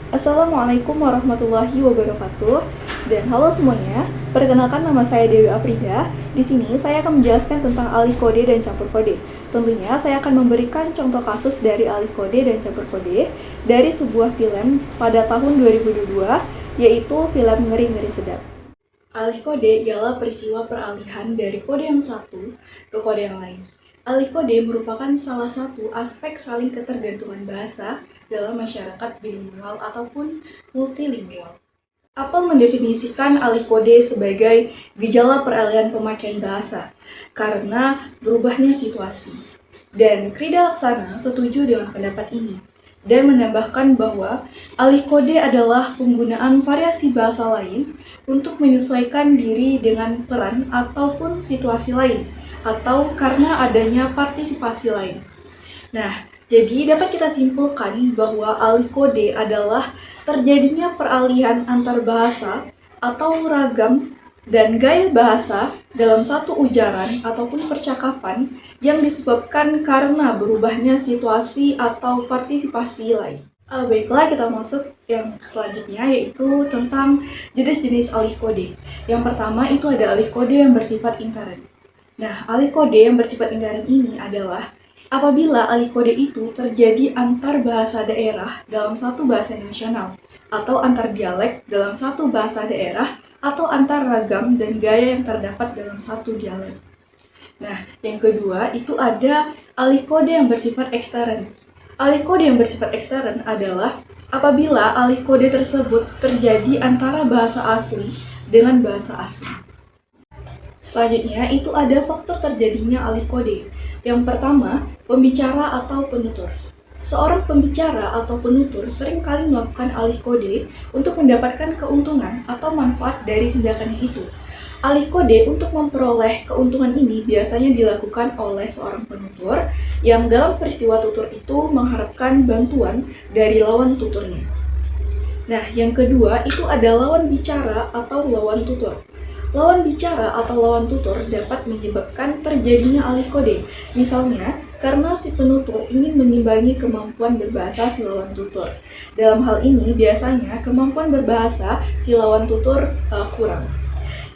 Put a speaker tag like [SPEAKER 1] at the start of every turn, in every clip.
[SPEAKER 1] Assalamualaikum warahmatullahi wabarakatuh. Dan halo semuanya, perkenalkan nama saya Dewi Afrida. Di sini saya akan menjelaskan tentang alih kode dan campur kode. Tentunya saya akan memberikan contoh kasus dari alih kode dan campur kode dari sebuah film pada tahun 2022, yaitu film Ngeri-Ngeri Sedap. Alih kode ialah peristiwa peralihan dari kode yang satu ke kode yang lain. Alih kode merupakan salah satu aspek saling ketergantungan bahasa dalam masyarakat bilingual ataupun multilingual. Apple mendefinisikan alih kode sebagai gejala peralihan pemakaian bahasa karena berubahnya situasi. Dan Krida Laksana setuju dengan pendapat ini dan menambahkan bahwa alih kode adalah penggunaan variasi bahasa lain untuk menyesuaikan diri dengan peran ataupun situasi lain atau karena adanya partisipasi lain. Nah, jadi dapat kita simpulkan bahwa alih kode adalah terjadinya peralihan antar bahasa atau ragam dan gaya bahasa dalam satu ujaran ataupun percakapan yang disebabkan karena berubahnya situasi atau partisipasi lain. Baiklah, kita masuk yang selanjutnya, yaitu tentang jenis-jenis alih kode. Yang pertama itu ada alih kode yang bersifat intern. Nah, alih kode yang bersifat intern ini adalah apabila alih kode itu terjadi antar bahasa daerah dalam satu bahasa nasional, atau antar dialek dalam satu bahasa daerah, atau antar ragam dan gaya yang terdapat dalam satu dialek. Nah, yang kedua itu ada alih kode yang bersifat ekstern. Alih kode yang bersifat ekstern adalah apabila alih kode tersebut terjadi antara bahasa asli dengan bahasa asing. Selanjutnya, itu ada faktor terjadinya alih kode. Yang pertama, pembicara atau penutur. Seorang pembicara atau penutur seringkali melakukan alih kode untuk mendapatkan keuntungan atau manfaat dari tindakannya itu. Alih kode untuk memperoleh keuntungan ini biasanya dilakukan oleh seorang penutur yang dalam peristiwa tutur itu mengharapkan bantuan dari lawan tuturnya. Nah, yang kedua itu ada lawan bicara atau lawan tutur. Lawan bicara atau lawan tutur dapat menyebabkan terjadinya alih kode. Misalnya, karena si penutur ingin mengimbangi kemampuan berbahasa si lawan tutur. Dalam hal ini, biasanya kemampuan berbahasa si lawan tutur kurang.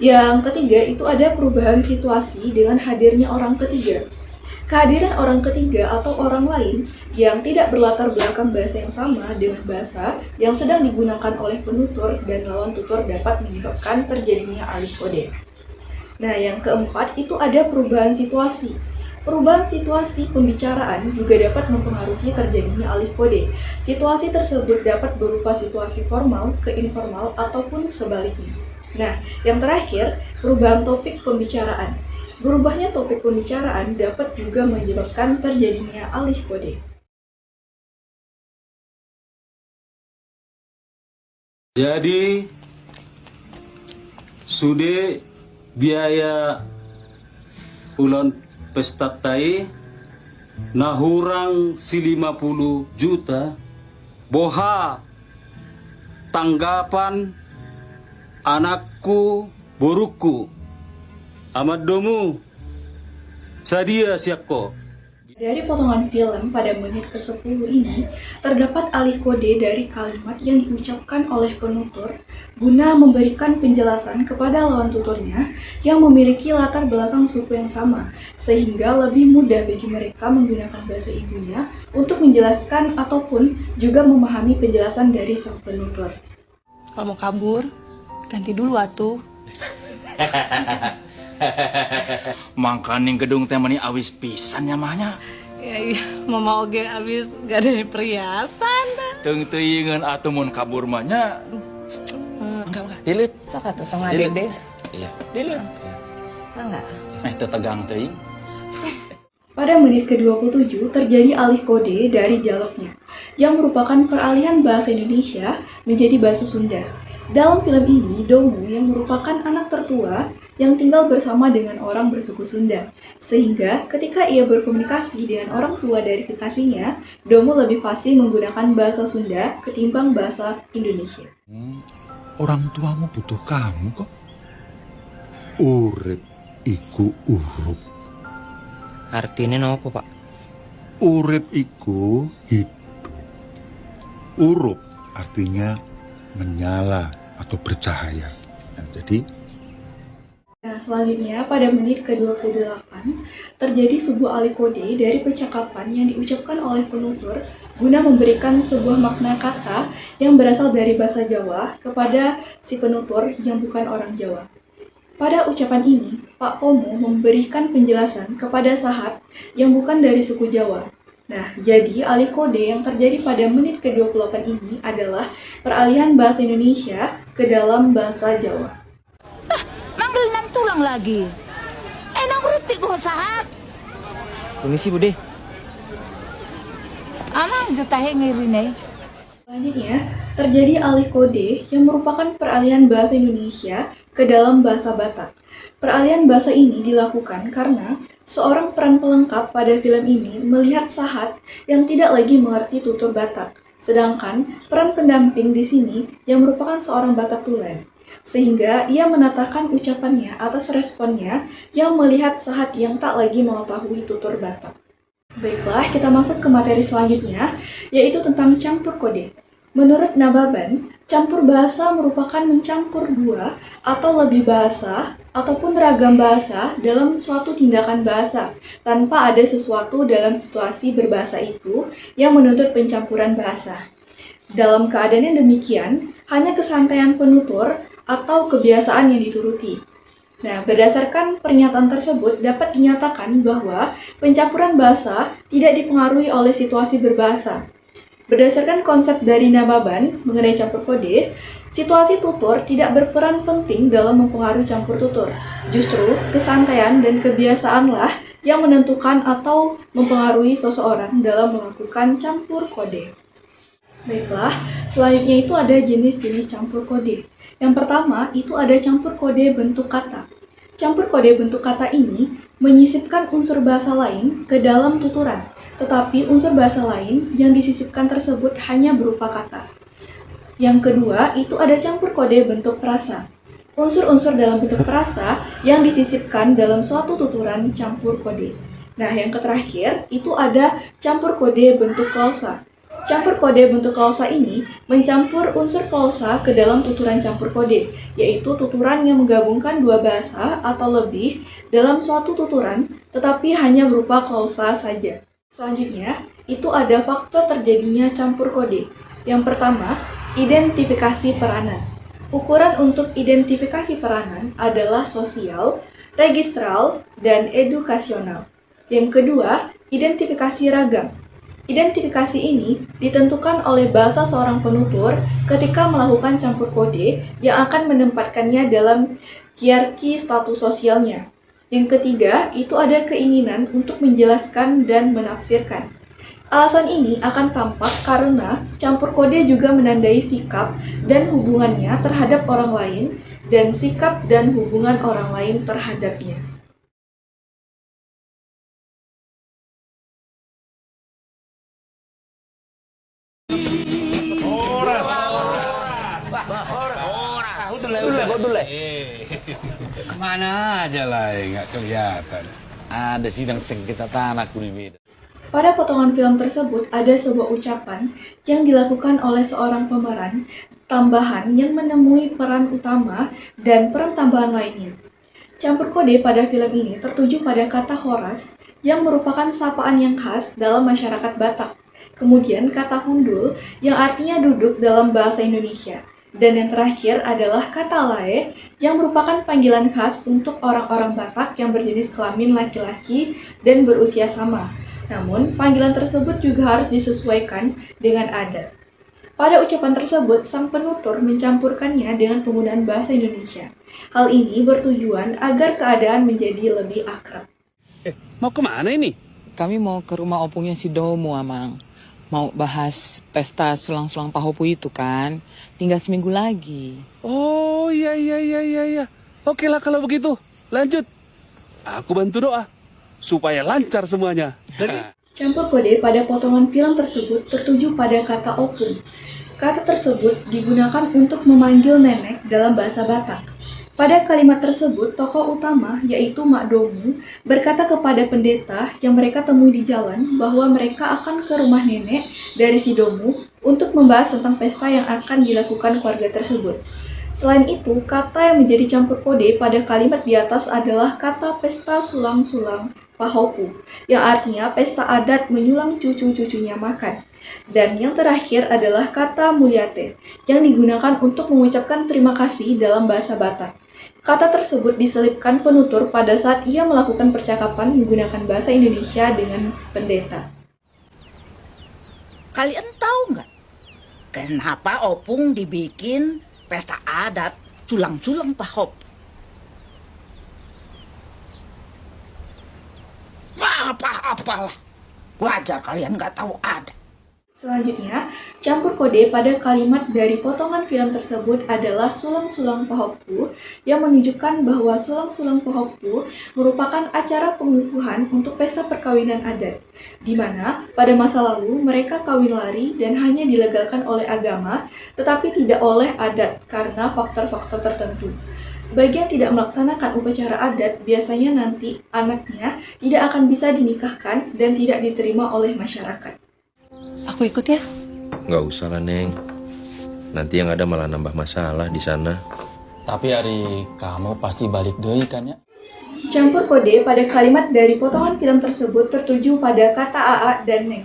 [SPEAKER 1] Yang ketiga, itu ada perubahan situasi dengan hadirnya orang ketiga. Kehadiran orang ketiga atau orang lain yang tidak berlatar belakang bahasa yang sama dengan bahasa yang sedang digunakan oleh penutur dan lawan tutur dapat menyebabkan terjadinya alih kode. Nah, yang keempat itu ada perubahan situasi. Perubahan situasi pembicaraan juga dapat mempengaruhi terjadinya alih kode. Situasi tersebut dapat berupa situasi formal ke informal ataupun sebaliknya. Nah, yang terakhir, perubahan topik pembicaraan. Berubahnya topik pembicaraan dapat juga menyebabkan terjadinya alih kode.
[SPEAKER 2] Jadi, sude biaya ulon pesta tai nahurang si 50 juta boha tanggapan anakku boruku amat domu sadia siakko.
[SPEAKER 1] Dari potongan film pada menit ke-10 ini, terdapat alih kode dari kalimat yang diucapkan oleh penutur guna memberikan penjelasan kepada lawan tuturnya yang memiliki latar belakang suku yang sama, sehingga lebih mudah bagi mereka menggunakan bahasa ibunya untuk menjelaskan ataupun juga memahami penjelasan dari sang penutur.
[SPEAKER 3] Kalau mau kabur, ganti dulu atuh.
[SPEAKER 4] Mangkaning gedung temani awis pisan nyamanya.
[SPEAKER 3] Ya iya, mama oge abis gak ada perhiasan dah.
[SPEAKER 4] Teung teuingeun atuh mun kabur mah nya. Enggak, dilit.
[SPEAKER 3] Sok atuh tong adek deh.
[SPEAKER 4] Iya, dilit.
[SPEAKER 3] Enggak.
[SPEAKER 4] Teu tegang teuing.
[SPEAKER 1] Pada menit ke-27 terjadi alih kode dari dialognya, yang merupakan peralihan bahasa Indonesia menjadi bahasa Sunda. Dalam film ini, Domu yang merupakan anak tertua yang tinggal bersama dengan orang bersuku Sunda. Sehingga ketika ia berkomunikasi dengan orang tua dari kekasihnya, Domu lebih fasih menggunakan bahasa Sunda ketimbang bahasa Indonesia.
[SPEAKER 5] Orang tuamu butuh kamu kok. Urip iku urup.
[SPEAKER 6] Artinya apa, Pak?
[SPEAKER 5] Urip iku hidup. Urup artinya menyala atau bercahaya. Nah, jadi
[SPEAKER 1] Nah, selanjutnya pada menit ke-28 terjadi sebuah alih kode dari percakapan yang diucapkan oleh penutur guna memberikan sebuah makna kata yang berasal dari bahasa Jawa kepada si penutur yang bukan orang Jawa. Pada ucapan ini, Pak Pomo memberikan penjelasan kepada Sahat yang bukan dari suku Jawa. Nah, jadi alih kode yang terjadi pada menit ke-28 ini adalah peralihan bahasa Indonesia ke dalam bahasa Jawa.
[SPEAKER 7] Manggil nam tulang lagi. Nang rutik ko Sahat.
[SPEAKER 6] Permisi Bude.
[SPEAKER 7] Amang jutahe ngirine.
[SPEAKER 1] Selanjutnya, terjadi alih kode yang merupakan peralihan bahasa Indonesia ke dalam bahasa Batak. Peralihan bahasa ini dilakukan karena seorang peran pelengkap pada film ini melihat Sahat yang tidak lagi mengerti tutur Batak, sedangkan peran pendamping di sini yang merupakan seorang Batak tulen. Sehingga ia menatakan ucapannya atas responnya yang melihat Sahat yang tak lagi mengetahui tutur Batak. Baiklah, kita masuk ke materi selanjutnya, yaitu tentang campur kode. Menurut Nababan, campur bahasa merupakan mencampur dua atau lebih bahasa ataupun ragam bahasa dalam suatu tindakan bahasa, tanpa ada sesuatu dalam situasi berbahasa itu yang menuntut pencampuran bahasa. Dalam keadaan yang demikian, hanya kesantaian penutur atau kebiasaan yang dituruti. Nah, berdasarkan pernyataan tersebut dapat dinyatakan bahwa pencampuran bahasa tidak dipengaruhi oleh situasi berbahasa. Berdasarkan konsep dari Nababan mengenai campur kode, situasi tutur tidak berperan penting dalam mempengaruhi campur tutur. Justru, kesantaian dan kebiasaanlah yang menentukan atau mempengaruhi seseorang dalam melakukan campur kode. Baiklah, selanjutnya itu ada jenis-jenis campur kode. Yang pertama, itu ada campur kode bentuk kata. Campur kode bentuk kata ini menyisipkan unsur bahasa lain ke dalam tuturan, tetapi unsur bahasa lain yang disisipkan tersebut hanya berupa kata. Yang kedua, itu ada campur kode bentuk frasa. Unsur-unsur dalam bentuk frasa yang disisipkan dalam suatu tuturan campur kode. Nah, yang terakhir, itu ada campur kode bentuk klausa. Campur kode bentuk klausa ini mencampur unsur klausa ke dalam tuturan campur kode, yaitu tuturan yang menggabungkan dua bahasa atau lebih dalam suatu tuturan, tetapi hanya berupa klausa saja. Selanjutnya, itu ada faktor terjadinya campur kode. Yang pertama, identifikasi peranan. Ukuran untuk identifikasi peranan adalah sosial, registral, dan edukasional. Yang kedua, identifikasi ragam. Identifikasi ini ditentukan oleh bahasa seorang penutur ketika melakukan campur kode yang akan menempatkannya dalam hierarki status sosialnya. Yang ketiga, itu ada keinginan untuk menjelaskan dan menafsirkan. Alasan ini akan tampak karena campur kode juga menandai sikap dan hubungannya terhadap orang lain dan sikap dan hubungan orang lain terhadapnya.
[SPEAKER 8] Kemana aja lah, nggak kelihatan. Ada sidang sengketa tanah beda.
[SPEAKER 1] Pada potongan film tersebut ada sebuah ucapan yang dilakukan oleh seorang pemeran tambahan yang menemui peran utama dan peran tambahan lainnya. Campur kode pada film ini tertuju pada kata horas yang merupakan sapaan yang khas dalam masyarakat Batak. Kemudian kata hundul yang artinya duduk dalam bahasa Indonesia. Dan yang terakhir adalah kata lae yang merupakan panggilan khas untuk orang-orang Batak yang berjenis kelamin laki-laki dan berusia sama. Namun, panggilan tersebut juga harus disesuaikan dengan adat. Pada ucapan tersebut, sang penutur mencampurkannya dengan penggunaan bahasa Indonesia. Hal ini bertujuan agar keadaan menjadi lebih akrab.
[SPEAKER 2] Mau kemana ini?
[SPEAKER 3] Kami mau ke rumah opungnya si Domo, Amang. Mau bahas pesta sulang-sulang Pahopu itu kan. Tinggal seminggu lagi.
[SPEAKER 2] Oh iya. Oke lah kalau begitu. Lanjut. Aku bantu doa supaya lancar semuanya.
[SPEAKER 1] Campur kode pada potongan film tersebut tertuju pada kata opung. Kata tersebut digunakan untuk memanggil nenek dalam bahasa Batak. Pada kalimat tersebut, tokoh utama, yaitu Mak Domu, berkata kepada pendeta yang mereka temui di jalan bahwa mereka akan ke rumah nenek dari si Domu untuk membahas tentang pesta yang akan dilakukan keluarga tersebut. Selain itu, kata yang menjadi campur kode pada kalimat di atas adalah kata pesta sulang-sulang pahopu, yang artinya pesta adat menyulang cucu-cucunya makan. Dan yang terakhir adalah kata mulyate, yang digunakan untuk mengucapkan terima kasih dalam bahasa Batak. Kata tersebut diselipkan penutur pada saat ia melakukan percakapan menggunakan bahasa Indonesia dengan pendeta.
[SPEAKER 9] Kalian tahu nggak kenapa opung dibikin pesta adat sulang-sulang pahop? Apa-apalah, wajar kalian nggak tahu adat.
[SPEAKER 1] Selanjutnya, campur kode pada kalimat dari potongan film tersebut adalah sulang-sulang pahopu yang menunjukkan bahwa sulang-sulang pahopu merupakan acara pengukuhan untuk pesta perkawinan adat, di mana pada masa lalu mereka kawin lari dan hanya dilegalkan oleh agama tetapi tidak oleh adat karena faktor-faktor tertentu. Bagi yang tidak melaksanakan upacara adat, biasanya nanti anaknya tidak akan bisa dinikahkan dan tidak diterima oleh masyarakat.
[SPEAKER 3] Aku ikut ya.
[SPEAKER 6] Nggak usah lah, Neng. Nanti yang ada malah nambah masalah di sana.
[SPEAKER 4] Tapi hari kamu pasti balik deui kan ya?
[SPEAKER 1] Campur kode pada kalimat dari potongan film tersebut tertuju pada kata AA dan Neng.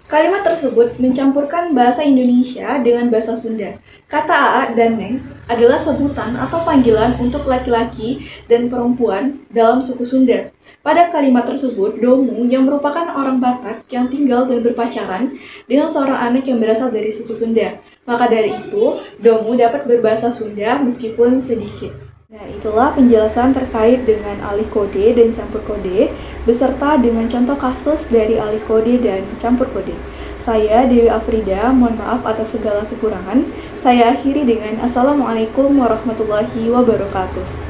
[SPEAKER 1] Kalimat tersebut mencampurkan bahasa Indonesia dengan bahasa Sunda. Kata AA dan Neng adalah sebutan atau panggilan untuk laki-laki dan perempuan dalam suku Sunda. Pada kalimat tersebut, Domu yang merupakan orang Batak yang tinggal dan berpacaran dengan seorang anak yang berasal dari suku Sunda. Maka dari itu, Domu dapat berbahasa Sunda meskipun sedikit. Nah, itulah penjelasan terkait dengan alih kode dan campur kode, beserta dengan contoh kasus dari alih kode dan campur kode. Saya Dewi Afrida, mohon maaf atas segala kekurangan. Saya akhiri dengan Assalamualaikum warahmatullahi wabarakatuh.